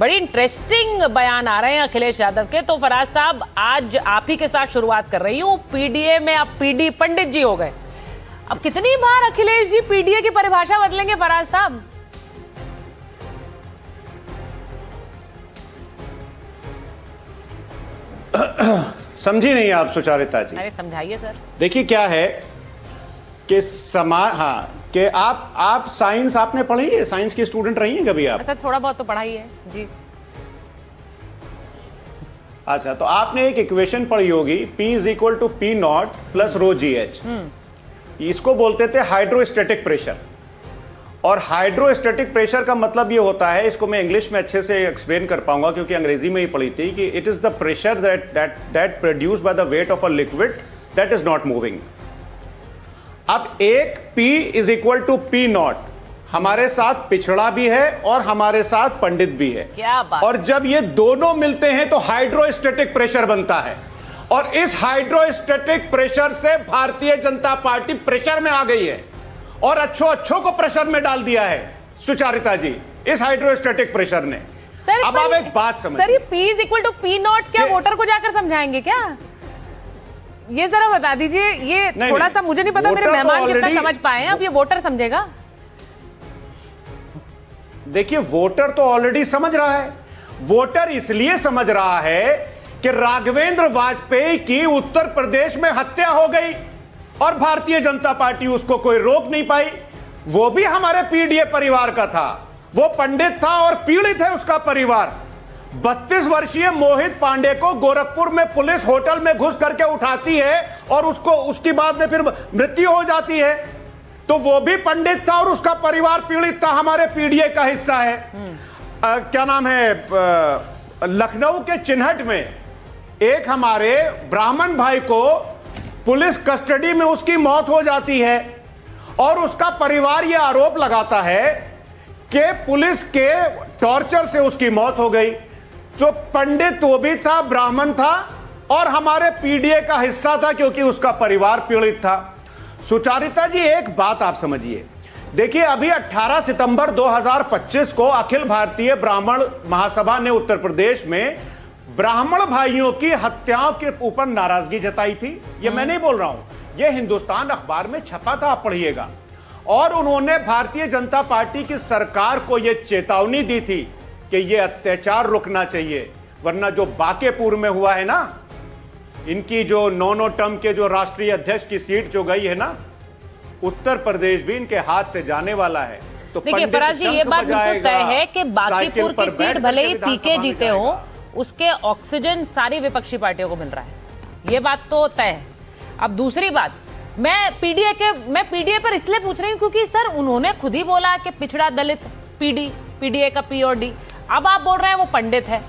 बड़ी इंटरेस्टिंग बयान आ रहे हैं अखिलेश यादव के। तो फराज साहब, आज आप ही के साथ शुरुआत कर रही हूँ। पीडीए में अब पीडी पंडित जी हो गए। अब कितनी बार अखिलेश जी पीडीए की परिभाषा बदलेंगे फराज साहब? समझी नहीं आप सुचारिता जी? अरे समझाइए सर। देखिए क्या है कि कि आप साइंस आपने पढ़ी है? साइंस की स्टूडेंट रही हैं कभी आप? सर थोड़ा बहुत तो पढ़ाई है जी। अच्छा, तो आपने एक इक्वेशन पढ़ी होगी, P = P0 + ρgh। इसको बोलते थे हाइड्रोस्टैटिक प्रेशर। और हाइड्रोस्टैटिक प्रेशर का मतलब ये होता है, इसको मैं इंग्लिश में अच्छे से एक्सप्लेन कर पाऊंगा क्योंकि अंग्रेजी में ही पढ़ी थी, कि it is the pressure that produced by the weight of a liquid that is not moving. अब एक P = P0 हमारे साथ पिछड़ा भी है और हमारे साथ पंडित भी है। क्या बात। और जब ये दोनों मिलते हैं तो हाइड्रोस्टैटिक प्रेशर बनता है। और इस हाइड्रोस्टैटिक प्रेशर से भारतीय जनता पार्टी प्रेशर में आ गई है और अच्छों को प्रेशर में डाल दिया है सुचारिता जी, इस हाइड्रोस्टैटिक प्रेशर ने। सर अब आप एक बात समझिए। सर, ये P = P0 क्या वोटर को जाकर समझाएंगे क्या? ये जरा बता दीजिए। ये थोड़ा सा मुझे नहीं पता मेरे मेहमान कितना समझ पाए हैं, अब ये वोटर समझेगा? देखिए, वोटर तो ऑलरेडी समझ रहा है। वोटर इसलिए समझ रहा है कि राघवेंद्र वाजपेयी की उत्तर प्रदेश में हत्या हो गई और भारतीय जनता पार्टी उसको कोई रोक नहीं पाई। वो भी हमारे पीडीए परिवार का था, वो पंडित था और पीड़ित है उसका परिवार। 32 वर्षीय मोहित पांडे को गोरखपुर में पुलिस होटल में घुस करके उठाती है और उसकी बाद में फिर मृत्यु हो जाती है। तो वो भी पंडित था और उसका परिवार पीड़ित था, हमारे पीडीए का हिस्सा है। क्या नाम है, लखनऊ के चिन्हट में एक हमारे ब्राह्मण भाई को पुलिस कस्टडी में उसकी मौत हो जाती है और उसका परिवार यह आरोप लगाता है कि पुलिस के टॉर्चर से उसकी मौत हो गई। तो पंडित वो भी था, ब्राह्मण था और हमारे पीडीए का हिस्सा था क्योंकि उसका परिवार पीड़ित था। सुचारिता जी, एक बात आप समझिए। देखिए, अभी 18 सितंबर 2025 को अखिल भारतीय ब्राह्मण महासभा ने उत्तर प्रदेश में ब्राह्मण भाइयों की हत्याओं के ऊपर नाराजगी जताई थी। ये मैं नहीं बोल रहा हूं, ये हिंदुस्तान अखबार में छपा था, आप पढ़िएगा। और उन्होंने भारतीय जनता पार्टी की सरकार को यह चेतावनी दी थी कि यह अत्याचार रुकना चाहिए, वरना जो बांकेपुर में हुआ है ना, इनकी जो 9 टर्म के जो राष्ट्रीय अध्यक्ष की सीट जो गई है ना, उत्तर प्रदेश भी इनके हाथ से जाने वाला है। तो देखिए फराज जी, ये बात बिल्कुल तय है कि बांकीपुर की सीट भले ही पीके जीते हो, उसके ऑक्सीजन सारी विपक्षी पार्टियों को मिल रहा है, ये बात तो तय है। अब दूसरी बात, मैं पीडीए पर इसलिए पूछ रही हूँ क्योंकि सर उन्होंने खुद ही बोला कि पिछड़ा दलित पीडीए का P और D। अब आप बोल रहे हैं वो पंडित है।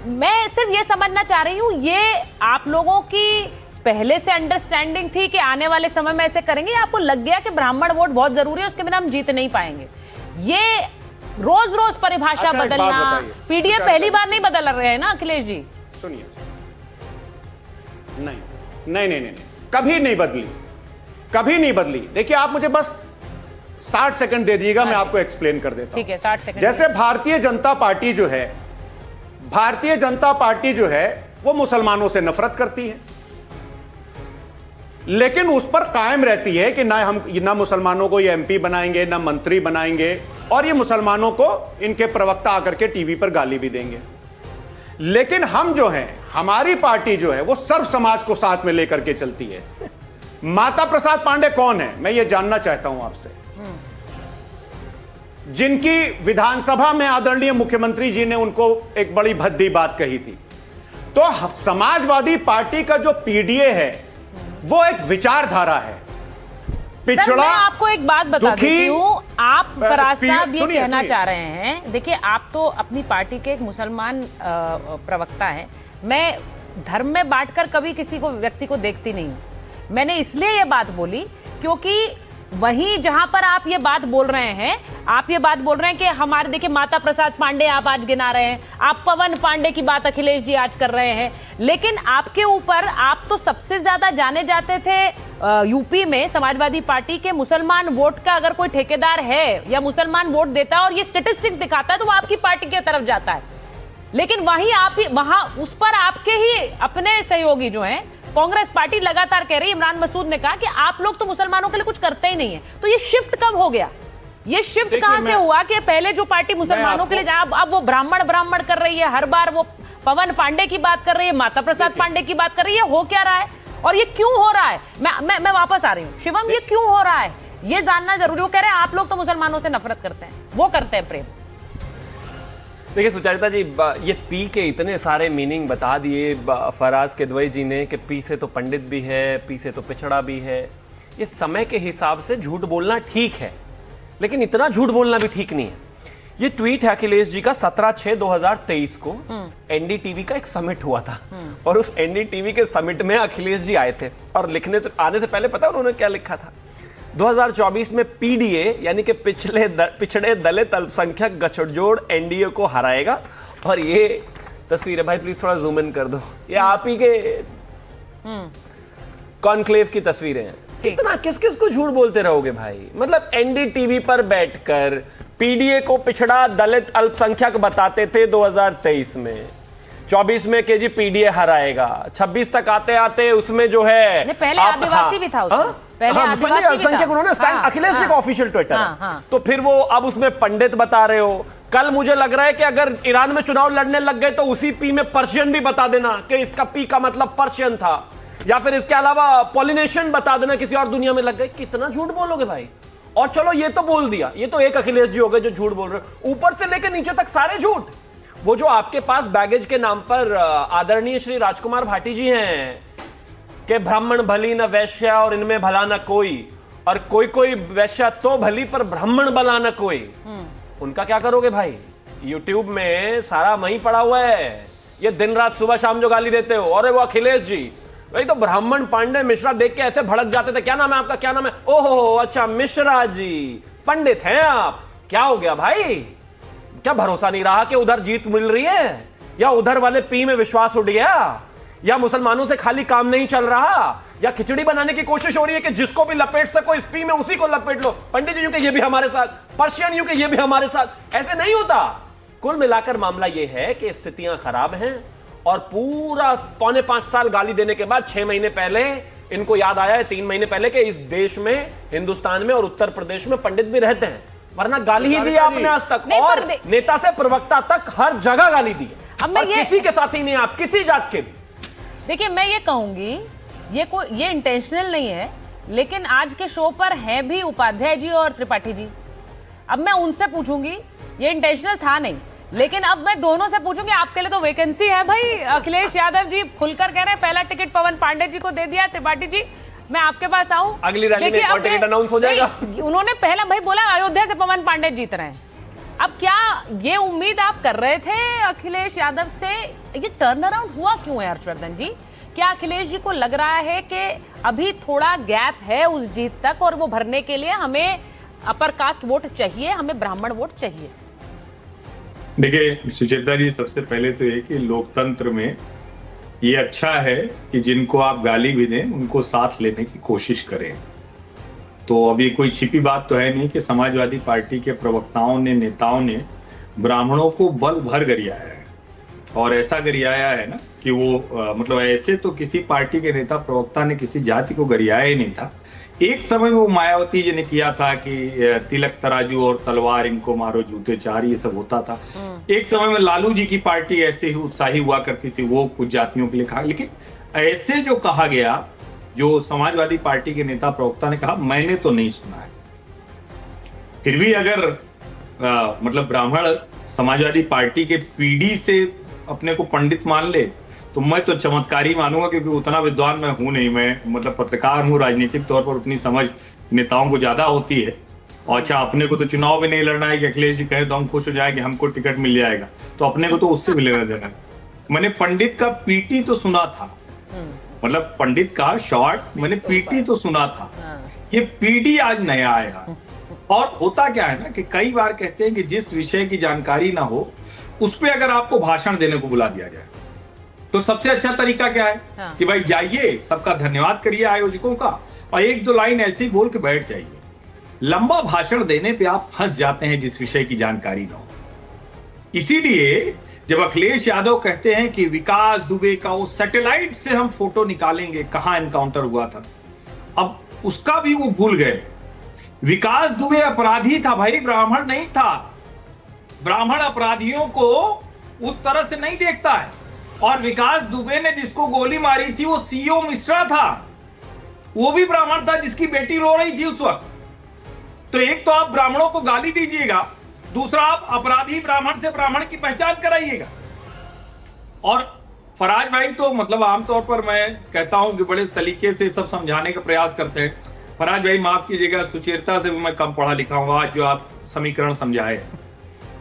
मैं सिर्फ ये समझना चाह रही हूँ, ये आप लोगों की पहले से अंडरस्टैंडिंग थी कि आने वाले समय में ऐसे करेंगे, या आपको लग गया कि ब्राह्मण वोट बहुत जरूरी है, उसके बिना हम जीत नहीं पाएंगे? ये रोज रोज परिभाषा बदलना, पीडीए पहली बार नहीं बदल रहे हैं ना अखिलेश जी? सुनिए, नहीं, कभी नहीं बदली। देखिए, आप मुझे बस 60 सेकंड दे दीजिएगा, मैं आपको एक्सप्लेन कर देता हूं। ठीक है, 60 सेकंड। जैसे भारतीय जनता पार्टी जो है वो मुसलमानों से नफरत करती है, लेकिन उस पर कायम रहती है कि ना मुसलमानों को ये MP बनाएंगे, ना मंत्री बनाएंगे, और ये मुसलमानों को इनके प्रवक्ता आकर के टीवी पर गाली भी देंगे। लेकिन हम जो हैं, हमारी पार्टी जो है वो सर्व समाज को साथ में लेकर के चलती है। माता प्रसाद पांडे कौन है, मैं ये जानना चाहता हूं आपसे, जिनकी विधानसभा में आदरणीय मुख्यमंत्री जी ने उनको एक बड़ी भद्दी बात कही थी। तो समाजवादी पार्टी का जो पीडीए है वो एक विचारधारा है, पिछड़ा। मैं आपको एक बात बता देती हूँ, आप फराज साहब ये कहना चाह रहे हैं, देखिए आप तो अपनी पार्टी के एक मुसलमान प्रवक्ता हैं। मैं धर्म में बांटकर कभी किसी को व्यक्ति को देखती नहीं हूँ। मैंने इसलिए ये बात बोली क्योंकि वहीं जहां पर आप ये बात बोल रहे हैं कि हमारे, देखिए माता प्रसाद पांडे आप आज गिना रहे हैं, आप पवन पांडे की बात अखिलेश जी आज कर रहे हैं, लेकिन आपके ऊपर, आप तो सबसे ज्यादा जाने जाते थे यूपी में समाजवादी पार्टी के मुसलमान वोट का। अगर कोई ठेकेदार है या मुसलमान वोट देता है और ये स्टेटिस्टिक्स दिखाता है तो वो आपकी पार्टी की तरफ जाता है। लेकिन वहां उस पर आपके ही अपने सहयोगी जो हैं, कांग्रेस पार्टी लगातार कह रही है, इमरान मसूद ने कहा कि आप लोग तो मुसलमानों के लिए कुछ करते ही नहीं है। तो ये शिफ्ट कब हो गया? ये शिफ्ट कहां से हुआ कि पहले जो पार्टी मुसलमानों के लिए अब वो ब्राह्मण कर रही है, हर बार वो पवन पांडे की बात कर रही है, माता प्रसाद पांडे की बात कर रही है। हो क्या रहा है और ये क्यों हो रहा है? मैं वापस आ रही हूं शिवम, ये क्यों हो रहा है ये जानना जरूरी। वो कह रहे हैं आप लोग तो मुसलमानों से नफरत करते हैं, वो करते हैं प्रेम। देखिए सुचरिता जी, ये पी के इतने सारे मीनिंग बता दिए फराज किदवई जी ने कि पी से तो पंडित भी है, पी से तो पिछड़ा भी है। ये समय के हिसाब से झूठ बोलना ठीक है, लेकिन इतना झूठ बोलना भी ठीक नहीं है। ये ट्वीट है अखिलेश जी का 17/6/2023 को एनडीटीवी का एक समिट हुआ था और उस एनडीटीवी के समिट में अखिलेश जी आए थे और आने से पहले पता उन्होंने क्या लिखा था? 2024 में पीडीए यानी कि पिछड़े दलित अल्पसंख्यक गठजोड़ एनडीए को हराएगा। और ये तस्वीर है भाई, प्लीज थोड़ा जूम इन कर दो, ये आप ही के कॉन्क्लेव की तस्वीरें हैं। कितना किस किस को झूठ बोलते रहोगे भाई? मतलब एनडीटीवी पर बैठकर पीडीए को पिछड़ा दलित अल्पसंख्यक बताते थे 2023 में, 24 में के जी पीडीए हराएगा, 26 तक आते आते उसमें जो है पहले आदिवासी भी था उसमें, पहले अल्पसंख्यक उन्होंने स्टैंड अखिलेश जी का ऑफिशियल ट्विटर है। तो फिर वो अब उसमें पंडित बता रहे हो। कल मुझे लग रहा है कि अगर ईरान में चुनाव लड़ने लग गए तो उसी पी में पर्शियन भी बता देना कि इसका पी का मतलब पर्शियन था, या फिर इसके अलावा पॉलिनेशियन बता देना, किसी और दुनिया में लग गए। कितना झूठ बोलोगे भाई? और चलो ये तो बोल दिया, ये तो एक अखिलेश जी हो गए जो झूठ बोल रहे हो, ऊपर से लेकर नीचे तक सारे झूठ। वो जो आपके पास बैगेज के नाम पर आदरणीय श्री राजकुमार भाटी जी हैं कि ब्राह्मण भली न वैश्य और इनमें भला न कोई, और कोई कोई वैश्य तो भली पर ब्राह्मण भला न कोई, उनका क्या करोगे भाई? यूट्यूब में सारा वहीं पड़ा हुआ है। ये दिन रात सुबह शाम जो गाली देते हो, और वो अखिलेश जी वही तो ब्राह्मण पांडे मिश्रा देख के ऐसे भड़क जाते थे। क्या नाम है आपका? क्या नाम है? ओहो अच्छा मिश्रा जी, पंडित हैं आप। क्या हो गया भाई? क्या भरोसा नहीं रहा कि उधर जीत मिल रही है, या उधर वाले पी में विश्वास उठ गया, या मुसलमानों से खाली काम नहीं चल रहा, या खिचड़ी बनाने की कोशिश हो रही है कि जिसको भी लपेट सको इस पी में उसी को लपेट लो। पंडित जी के ये भी हमारे साथ, पर्शियन यू के ये भी हमारे साथ, ऐसे नहीं होता। कुल मिलाकर मामला ये है कि स्थितियां खराब हैं और पूरा 4.25 साल गाली देने के बाद 6 महीने पहले इनको याद आया है, 3 महीने पहले, कि इस देश में, हिंदुस्तान में और उत्तर प्रदेश में पंडित भी रहते हैं, वरना गाली ही दी आपने आज तक, और नेता से प्रवक्ता तक हर जगह गाली दी। अब मैं किसी के साथ ही नहीं, आप किसी जात के भी। देखिए मैं ये कहूंगी, ये इंटेंशनल नहीं है, लेकिन आज के शो पर हैं भी उपाध्याय जी और त्रिपाठी जी। अब मैं उनसे पूछूंगी, ये इंटेंशनल था नहीं, लेकिन अब मैं दोनों से पूछूंगी, आपके लिए तो वैकेंसी है भाई। अखिलेश यादव जी खुलकर कह रहे हैं पहला टिकट पवन पांडे जी को दे दिया। त्रिपाठी जी मैं आपके पास आऊं, अगली रैली में और टिकट अनाउंस हो जाएगा। उन्होंने पहला भाई बोला अयोध्या से पवन पांडे जीत रहे हैं। अब क्या ये उम्मीद आप कर रहे थे अखिलेश यादव से? ये टर्न अराउंड हुआ क्यों है हर्षवर्धन जी? क्या अखिलेश जी को लग रहा है कि अभी थोड़ा गैप है उस जीत तक, और वो भरने के लिए हमें अपर कास्ट वोट चाहिए, हमें ब्राह्मण वोट चाहिए? देखिए सुचेता जी, सबसे पहले तो ये कि लोकतंत्र में ये अच्छा है कि जिनको आप गाली भी दें उनको साथ लेने की कोशिश करें। तो अभी कोई छिपी बात तो है नहीं कि समाजवादी पार्टी के प्रवक्ताओं ने, नेताओं ने ब्राह्मणों को बल भर गरियाया है, और ऐसा गरियाया है ना कि वो मतलब ऐसे तो किसी पार्टी के नेता प्रवक्ता ने किसी जाति को गरियाया ही नहीं था। एक समय में वो मायावती जी ने किया था कि तिलक तराजू और तलवार इनको मारो जूते चार, ये सब होता था। एक समय में लालू जी की पार्टी ऐसे ही उत्साही हुआ करती थी, वो कुछ जातियों के लिए कहा। लेकिन ऐसे जो कहा गया, जो समाजवादी पार्टी के नेता प्रवक्ता ने कहा, मैंने तो नहीं सुना है। फिर भी अगर मतलब ब्राह्मण समाजवादी पार्टी के पीढ़ी से अपने को पंडित मान ले तो मैं तो चमत्कारी मानूंगा, क्योंकि उतना विद्वान मैं हूं नहीं। मैं मतलब पत्रकार हूं, राजनीतिक तौर पर उतनी समझ नेताओं को ज्यादा होती है। और अच्छा, अपने को तो चुनाव भी नहीं लड़ना है कि अखिलेश जी कहे तो हम खुश हो जाए कि हमको टिकट मिल जाएगा, तो अपने को तो उससे भी लेना देना। मैंने पंडित का पीटी तो सुना था, मतलब पंडित का शॉर्ट मैंने पीटी तो सुना था, ये पीडी आज नया आया। और होता क्या है ना कि कई बार कहते हैं कि जिस विषय की जानकारी ना हो उस पर अगर आपको भाषण देने को बुला दिया जाए तो सबसे अच्छा तरीका क्या है? कि भाई जाइए, सबका धन्यवाद करिए आयोजकों का, और 1-2 लाइन ऐसे ही बोल के बैठ जाइए। लंबा भाषण देने पे आप फंस जाते हैं जिस विषय की जानकारी ना हो। इसीलिए जब अखिलेश यादव कहते हैं कि विकास दुबे का वो सैटेलाइट से हम फोटो निकालेंगे कहां एनकाउंटर हुआ था, अब उसका भी वो भूल गए। विकास दुबे अपराधी था भाई, ब्राह्मण नहीं था। ब्राह्मण अपराधियों को उस तरह से नहीं देखता है। और विकास दुबे ने जिसको गोली मारी थी वो सीओ मिश्रा था, वो भी ब्राह्मण था जिसकी बेटी रो रही थी उस वक्त। तो एक तो आप ब्राह्मणों को गाली दीजिएगा, दूसरा आप अपराधी ब्राह्मण से ब्राह्मण की पहचान कराइएगा। और फराज भाई तो मतलब आमतौर पर मैं कहता हूं कि बड़े सलीके से सब समझाने का प्रयास करते हैं। फराज भाई माफ कीजिएगा, सुचेरता से भी मैं कम पढ़ा लिखा हूं आज जो आप समीकरण समझाए।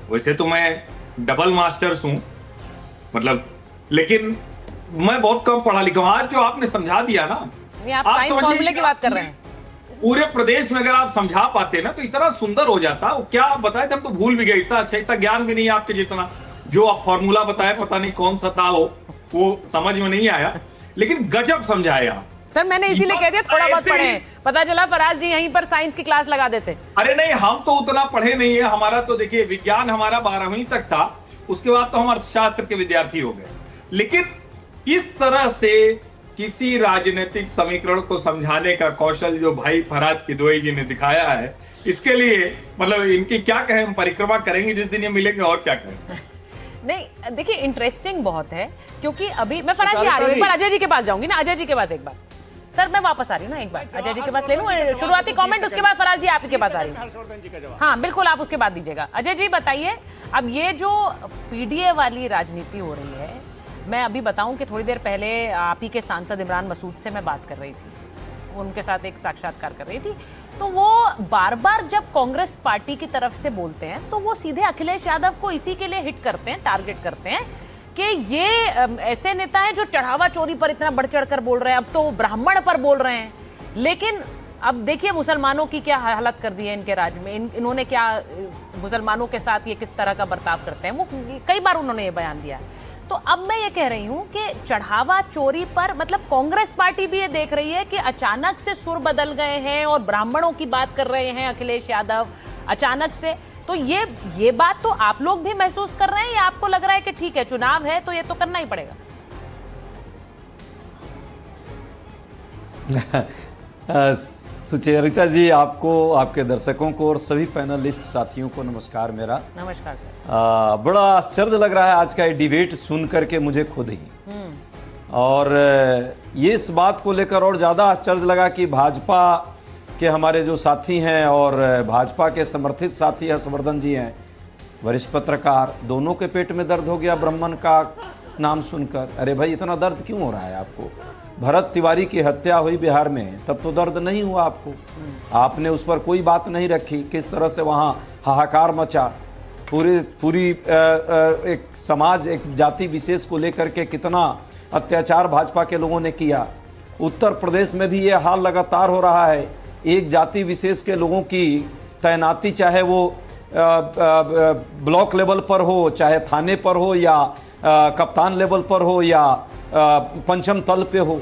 वैसे तो मैं डबल मास्टर्स हूं मतलब, लेकिन मैं बहुत कम पढ़ा लिखा हूं। आज जो आपने समझा दिया ना, आप साइंस फॉर्मूले की बात कर रहे हैं। पूरे प्रदेश में अगर आप समझा पाते ना तो इतना सुंदर हो जाता। क्या आप बताए थे, हम तो भूल भी गए। इतना अच्छा, इतना ज्ञान भी नहीं आपके जितना। जो आप फॉर्मूला बताए पता नहीं कौन सा था वो समझ में नहीं आया, लेकिन गजब समझाया। सर मैंने इसीलिए कह दिया थोड़ा बहुत पढ़े, पता चला फराज जी यहीं पर साइंस की क्लास लगा देते। अरे नहीं, हम तो उतना पढ़े नहीं है। हमारा तो देखिए विज्ञान हमारा 12वीं तक था, उसके बाद तो हम अर्थशास्त्र के विद्यार्थी हो गए। लेकिन इस तरह से किसी राजनीतिक समीकरण को समझाने का कौशल जो भाई फराज किदवई जी ने दिखाया है, इसके लिए मतलब इनकी क्या कहें, हम परिक्रमा करेंगे जिस दिन ये मिलेंगे, और क्या कहें। नहीं देखिए इंटरेस्टिंग बहुत है, क्योंकि अभी मैं फराज जी आ रही हूँ, एक बार अजय जी के पास जाऊंगी ना। अजय जी के पास एक बार सर मैं वापस आ रही हूँ ना, एक बार अजय जी के पास ले लूँ शुरुआती कमेंट, उसके बाद फराज जी आपके पास आ रही हूँ। हाँ बिल्कुल, आप उसके बाद दीजिएगा। अजय जी बताइए, अब ये जो पीडीए वाली राजनीति हो रही है, मैं अभी बताऊं कि थोड़ी देर पहले आप ही के सांसद इमरान मसूद से मैं बात कर रही थी, उनके साथ एक साक्षात्कार कर रही थी, तो वो बार बार जब कांग्रेस पार्टी की तरफ से बोलते हैं तो वो सीधे अखिलेश यादव को इसी के लिए हिट करते हैं, टारगेट करते हैं कि ये ऐसे नेता हैं जो चढ़ावा चोरी पर इतना बढ़ चढ़ कर बोल रहे हैं, अब तो ब्राह्मण पर बोल रहे हैं। लेकिन अब देखिए मुसलमानों की क्या हालत कर दी है इनके राज्य में, इन्होंने क्या मुसलमानों के साथ ये किस तरह का बर्ताव करते हैं, वो कई बार उन्होंने ये बयान दिया। तो अब मैं ये कह रही हूं कि चढ़ावा चोरी पर मतलब कांग्रेस पार्टी भी ये देख रही है कि अचानक से सुर बदल गए हैं और ब्राह्मणों की बात कर रहे हैं अखिलेश यादव अचानक से। तो ये बात तो आप लोग भी महसूस कर रहे हैं, या आपको लग रहा है कि ठीक है चुनाव है तो ये तो करना ही पड़ेगा? सुचेरिता जी, आपको, आपके दर्शकों को और सभी पैनलिस्ट साथियों को नमस्कार मेरा। नमस्कार सर। बड़ा आश्चर्य लग रहा है आज का ये डिबेट सुन करके मुझे खुद ही, और ये इस बात को लेकर और ज़्यादा आश्चर्य लगा कि भाजपा के हमारे जो साथी हैं और भाजपा के समर्थित साथी हर्षवर्धन जी हैं, वरिष्ठ पत्रकार, दोनों के पेट में दर्द हो गया ब्राह्मण का नाम सुनकर। अरे भाई इतना दर्द क्यों हो रहा है आपको? भरत तिवारी की हत्या हुई बिहार में, तब तो दर्द नहीं हुआ आपको? आपने उस पर कोई बात नहीं रखी। किस तरह से वहाँ हाहाकार मचा, पूरी एक समाज, एक जाति विशेष को लेकर के कितना अत्याचार भाजपा के लोगों ने किया। उत्तर प्रदेश में भी ये हाल लगातार हो रहा है। एक जाति विशेष के लोगों की तैनाती, चाहे वो ब्लॉक लेवल पर हो, चाहे थाने पर हो, या कप्तान लेवल पर हो, या पंचम तल पे हो,